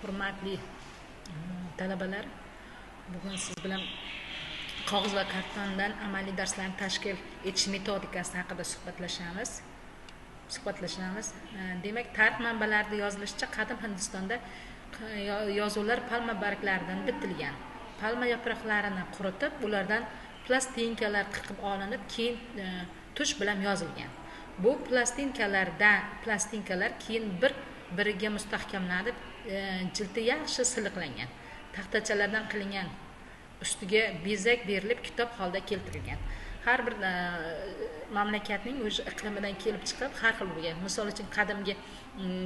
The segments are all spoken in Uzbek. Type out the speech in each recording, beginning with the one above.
Hurmatli talabalar, bugun siz bilan qog'oz va kartondan amaliy darslarni tashkil etish metodikasi haqida suhbatlashamiz. Demak, tarix manbalarida yozilishicha, qadim Hindistonda yozuvlar palma barglaridan bitilgan. Palma yaproqlarini quritib, ulardan plastinkalar qirqib olinib, keyin tush bilan yozilgan. Bu plastinkalar keyin biriga mustahkamlanib, jildi yaxshi siliqlangan, taxtachalardan qilingan, ustiga bezak berilib kitob holida keltirilgan. Har bir mamlakatning o'z iqlimidan kelib chiqib har xil bo'lgan. Misol uchun qadimgi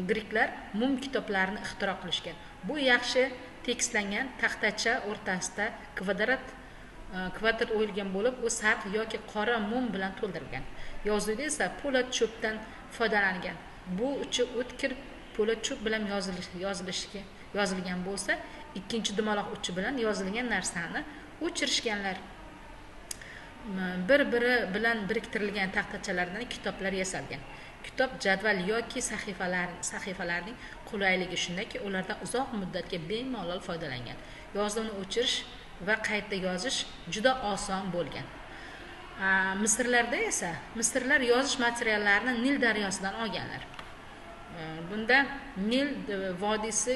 greklar mum kitoblarini ixtiro qilishgan. Bu yaxshi tekstlangan taxtacha o'rtasida kvadrat o'yilgan bo'lib, u sariq yoki qora mum bilan to'ldirilgan. Yozuvda esa po'lat cho'pdan foydalangan. Bu uchi o'tkir po'lat cho'p bilan yozilgan bo'lsa, ikkinchi dumaloq uchi bilan yozilgan narsani o'chirishganlar. Bir-biri bilan biriktirilgan taxtachalardan kitoblar yasalgan. Kitob jadval yoki sahifalarning qulayligi shundaki, ulardan uzoq muddatga bemalol foydalangan. Yozuvni o'chirish va qayta yozish juda oson bo'lgan. Misrlar yozish materiallarini Nil daryosidan olganlar. Bunda Nil vodiysi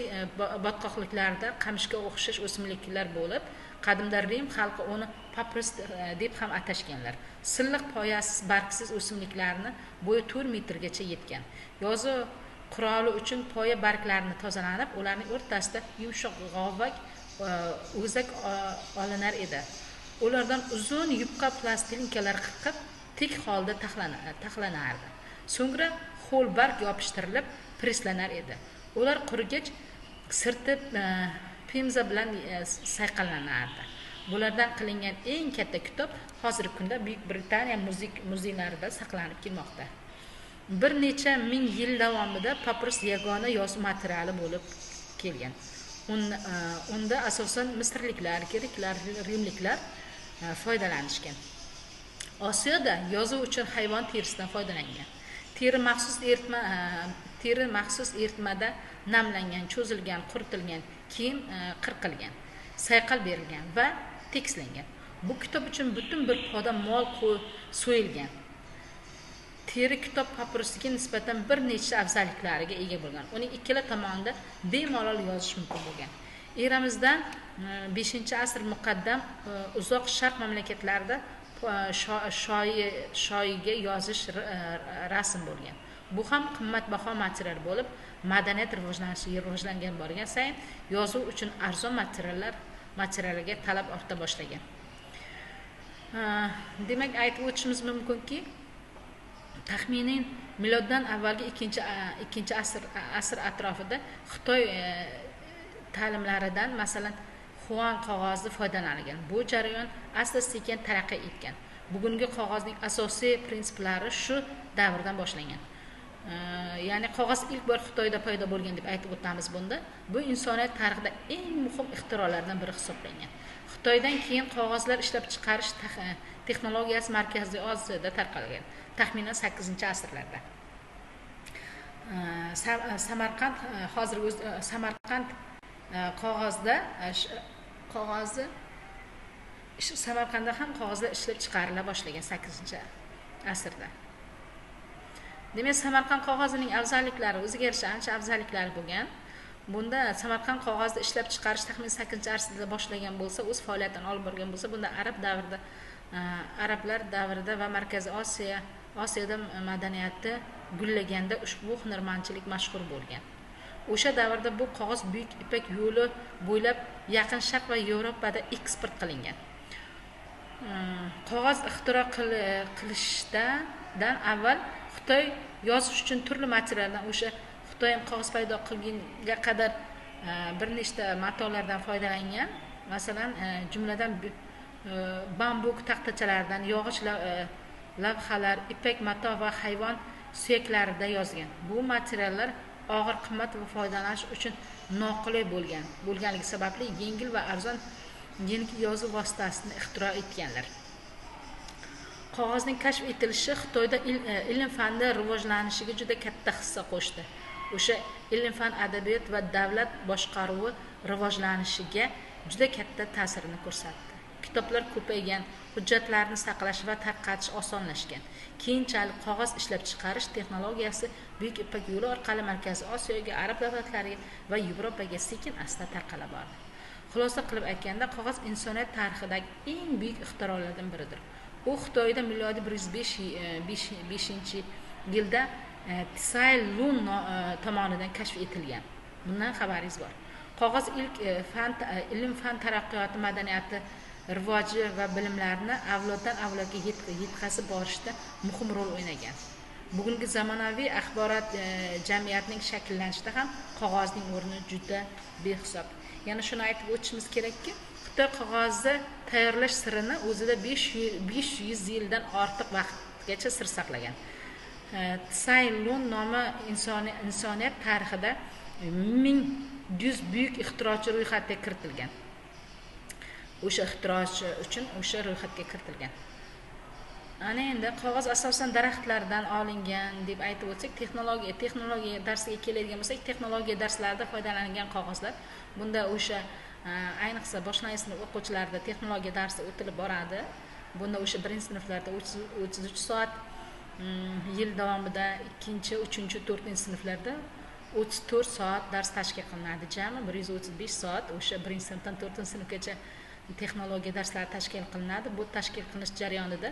botqoqliklarida qamishga o'xshash o'simliklar bo'lib, qadimda Rim xalqi uni papirus deb ham atashganlar. Silliq poyasiz, bargsiz o'simliklarni bo'yi 4 metrgacha yetgan. Yozuv quroli uchun poya barglarini tozalanib, ularning o'rtasida yumshoq g'ovak o'zak olinar edi. Ulardan uzun yupqa plastinkalar qirqib, tik holda taxlanardi. So'ngra ho'l barg yopishtirilib presslanar edi. Ular qurigach sirtib pemza bilan sayqallanardi. Bulardan qilingan eng katta kitob hozirgi kunda Buyuk Britaniya muzeylarida saqlanib kelmoqda. Bir necha ming yil davomida papirus yagona yozuv materiali bo'lib kelgan. Unda asosan misrliklar, greklar, rimliklar foydalanishgan. Osiyoda yozuv uchun hayvon terisidan foydalangan. Teri maxsus eritmada namlangan, cho'zilgan, quritilgan, keyin qirqilgan, sayqal berilgan va tekstlangan. Bu kitob uchun butun bir poda mol so'yilgan. Teri kitob papirusiga nisbatan bir nechta afzalliklariga ega bo'lgan. Uning ikkala tomonida bemalol yozish mumkin bo'lgan. Eramizdan 5-asr muqaddam uzoq sharq mamlakatlarida shoyiga yozish rasm bo'lgan. Bu ham qimmatbaho material bo'lib, madaniyat rivojlangan borgan sayin yozuv uchun arzon materiallarga talab orta boshlagan. Demak, aytib o'tishimiz mumkinki, taxminan miloddan avvalgi 2-asr atrofida Xitoy ta'limlaridan, masalan, Xuan qog'ozi foydalanilgan. Bu jarayon asta-sekin taraqqiy etgan. Bugungi qog'ozning asosiy prinsiplari shu davrdan boshlangan. Ya'ni qog'oz ilk bor Xitoyda paydo bo'lgan deb aytib o'tamiz bunda. Bu insoniyat tarixida eng muhim ixtirolardan biri hisoblangan. Xitoydan keyin qog'ozlar ishlab chiqarish texnologiyasi Markaziy Osiyoda tarqalgan, taxminan 8-asrlarda. Samarqand Samarqandda ham qog'ozlar ishlab chiqarila boshlagan 8-asrda. Demak, Samarqand qog'ozining afzalliklari o'ziga yarasha ancha afzalliklari bo'lgan. Bunda Samarqand qog'ozni ishlab chiqarish taxminan 8-asrda boshlangan bo'lsa, o'z faoliyatini olib borgan bo'lsa, bunda arablar davrida va Markaziy Osiyoda madaniyati gullaganda ushbu hunarmandchilik mashhur bo'lgan. O'sha davrda bu qog'oz Buyuk Ipak yo'li bo'ylab Yaqin Sharq va Yevropada eksport qilingan. Qog'oz ixtiro qilishdan avval Xitoy yozish uchun turli materialdan, o'sha Xitoy ham qog'oz paydo qilgunga qadar bir nechta matolardan foydalangan. Masalan, jumladan bambuk taxtachalardan, yog'och lavhalar, ipak mato va hayvon suyaklarida yozgan. Bu materiallar og'ir, qimmat va foydalanish uchun noqulay bo'lganligi sababli yengil va arzon yozuv vositasini ixtiro etganlar. Qog'ozning kashf etilishi Xitoyda ilm fandi rivojlanishiga juda katta hissa qo'shdi. o'sha ilm fan adabiyot va davlat boshqaruvi rivojlanishiga juda katta ta'sirini ko'rsatdi. Kitoblar ko'paygan, hujjatlarni saqlash va tarqatish osonlashgan. Keyinchalik qog'oz ishlab chiqarish texnologiyasi Buyuk Ipak yo'li orqali Markaziy Osiyoga, Arab davlatlariga va Yevropaga sekin-asta tarqala bordi. Xulosa qilib aytganda, qog'oz insoniyat tarixidagi eng buyuk ixtirolardan biridir. U Xitoyda milodiy 105-yilda Tsai Lun tomonidan kashf etilgan. Bundan xabaringiz bor. Qog'oz ilk ilm fan taraqqiyoti, madaniyati rivoji va bilimlarni avloddan avlodga yetkazib borishda muhim rol o'ynagan. Bugungi zamonaviy axborot jamiyatining shakllanishida ham qog'ozning o'rni juda behisob. Yana shuni aytib o'tishimiz kerakki, Xitoy qog'ozni tayyorlash sirini o'zida 500 yildan ortiq vaqtgacha sir saqlagan. Tsai Lun nomi insoniyat tarixida 1100 buyuk ixtirochi ro'yxatga kiritilgan. O'sha ixtirochi uchun o'sha ro'yxatga kiritilgan. Ana endi qog'oz asosan daraxtlardan olingan deb aytib o'tsak, texnologiya darsiga keladigan bo'lsak, texnologiya darslarida foydalanilgan qog'ozlar. Bunda o'sha ayniqsa boshlang'ich sinf o'quvchilarida texnologiya darsi o'tilib boradi. Bunda o'sha birinchi sinflarda 33 soat, yil davomida 2-chi, 3-chi, 4-chi sinflarda 34 soat dars tashkil qilinadi. Jami 135 soat o'sha 1-sinfdan 4-sinfgacha texnologiya darslari tashkil qilinadi. Bu tashkil qilish jarayonida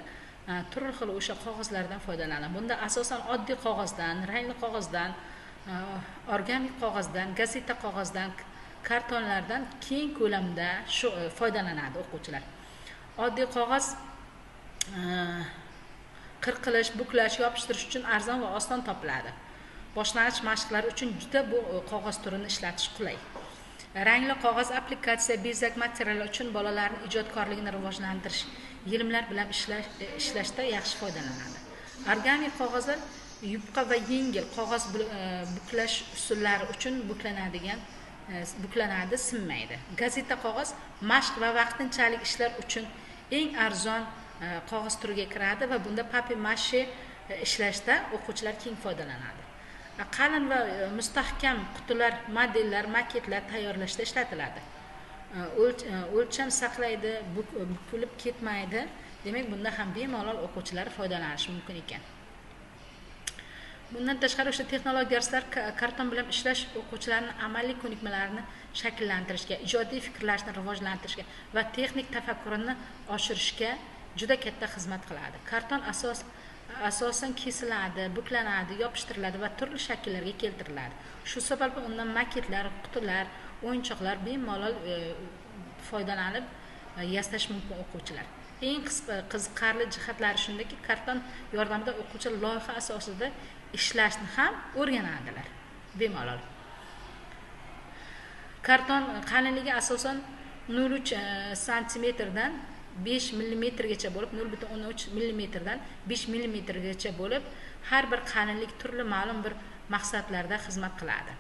turli xil o'sha qog'ozlardan foydalaniladi. Bunda asosan oddiy qog'ozdan, rangli qog'ozdan, organik qog'ozdan, gazeta qog'ozdan, kartonlardan keng ko'lamda foydalanadi o'quvchilar. Oddiy qog'oz qirqilish, buklash, yopishtirish uchun arzon va oson topiladi. Boshlang'ich mashqlar uchun juda bu qog'oz turini ishlatish qulay. Rangli qog'oz applikatsiya, bezak materiallar uchun bolalarning ijodkorligini rivojlantirish, yelimlar bilan ishlashda yaxshi foydalanadi. Organik qog'ozlar yupqa va yengil qog'oz buklash usullari uchun buklanadi, sinmaydi. Gazeta qog'oz mashq va vaqtinchalik ishlar uchun eng arzon qog'oz turiga kiradi va bunda papier-mashe ishlashda o'quvchilar keng foydalanadi. Qalin va mustahkam qutilar, modellar, maketlar tayyorlashda ishlatiladi. O'lcham saqlaydi, bukilib ketmaydi. Demak, bunda ham bemalol o'quvchilar foydalanishi mumkin ekan. Bundan tashqari o'sha texnologik darslar karton bilan ishlash o'quvchilarning amaliy ko'nikmalarini shakllantirishga, ijodiy fikrlashni rivojlantirishga va texnik tafakkurini oshirishga juda katta xizmat qiladi. Karton asosan kesiladi, buklanadi, yopishtiriladi va turli shakllarga keltiriladi. Shu sababli undan maketlar, qutilar, o'yinchoqlar bemalol foydalanib yasash mumkin o'quvchilar. Eng qiziqarli jihatlari shundaki, karton yordamida o'quvchilar loyiha asosida ishlashni ham o'rganadilar bemalol. Karton qalinligi asosan 0,3 santimetrdan 5 millimetrgacha bo'lib, 0,13 millimetrdan 5 millimetrgacha bo'lib, har bir qalinlik turli ma'lum bir maqsadlarda xizmat qiladi.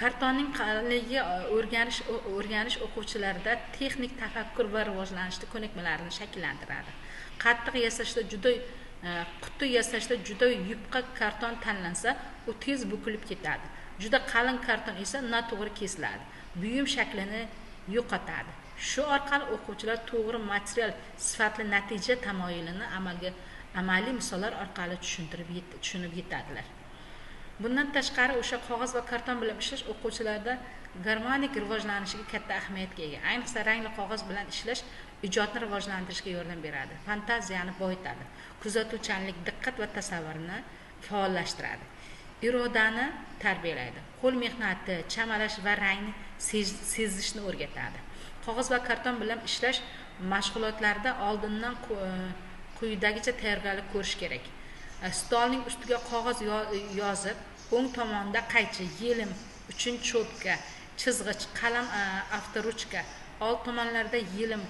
Kartonning qalinligiga o'rganish o'quvchilarda texnik tafakkur va rivojlanishda ko'nikmalarini shakllantiradi. Qattiq yasashda quti yasashda juda yupqa karton tanlansa, u tez bukilib ketadi. Juda qalin karton esa noto'g'ri kesiladi. Buyum shaklini yo'qotadi. Shu orqali o'quvchilar to'g'ri material, sifatli natija tamoyilini amaliy misollar orqali tushunib yetadilar. Bundan tashqari o'sha qog'oz va karton bilan ishlash o'quvchilarda garmonik rivojlanishiga katta ahamiyatga ega. Ayniqsa rangli qog'oz bilan ishlash ijodni rivojlantirishga yordam beradi, fantaziyani boyitadi, kuzatuvchanlik, diqqat va tasavvurni faollashtiradi, irodani tarbiyalaydi, qo'l mehnati, chamalash va rangni sezishni o'rgatadi. Qog'oz va karton bilan ishlash mashg'ulotlarida oldindan quyidagicha tayyorgarlik ko'rish kerak. Stolning ustiga qog'oz yozib, o'ng tomonda qaychi, yelim uchun cho'tka, chizg'ich, qalam, avtoruchka, old tomonlarda yelim,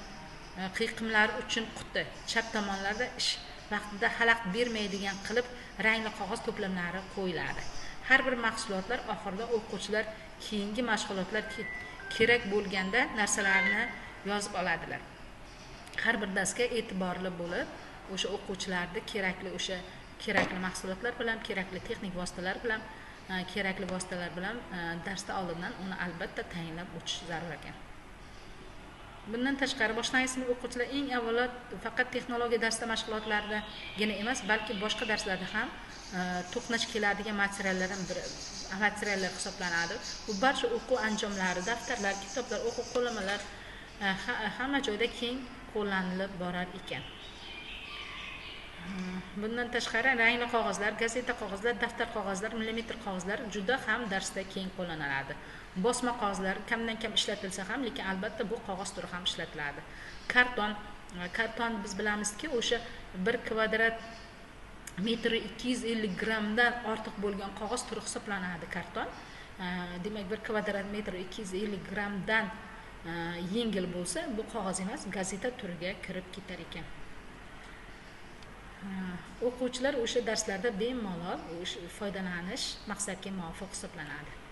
qiyiqimlar uchun quti, chap tomonlarda ish vaqtida xalaqit bermaydigan qilib rangli qog'oz to'plamlari qo'yiladi. Har bir mahsulotlar oxirida o'quvchilar keyingi mashg'ulotlar kerak bo'lganda narsalarni yozib oladilar. Har bir darsga e'tiborli bo'lib, o'sha o'quvchilarga kerakli o'sha kerakli mahsulotlar bilan, kerakli texnik vositalar bilan, kerakli vositalar bilan darsda oldindan uni albatta tayinlab o'tish zarur ekan. Bundan tashqari boshlang'ich sinf o'quvchilar eng avvalo faqat texnologiya darsda mashg'ulotlaridagina emas, balki boshqa darslarda ham to'qnash keladigan materiallar hisoblanadi. Bu barcha o'quv anjomlari, daftarlar, kitoblar, o'quv qo'llanmalar hamma joyda keng qo'llanilib borar ekan. Bundan tashqari rangli qog'ozlar, gazeta qog'ozlar, daftar qog'ozlar, millimetr qog'ozlar juda ham darsda keng qo'llaniladi. Bosma qog'ozlar kamdan kam ishlatilsa ham, lekin albatta bu qog'oz turi ham ishlatiladi. Karton biz bilamizki, o'sha 1 kvadrat metri 250 grammdan ortiq bo'lgan qog'oz turi hisoblanadi karton. Demak 1 kvadrat metr 250 grammdan yengil bo'lsa, bu qog'oz emas, gazeta turiga kirib ketar ekan. O'quvchilar o'sha darslarda bemalol foydalanish maqsadga muvofiq hisoblanadi.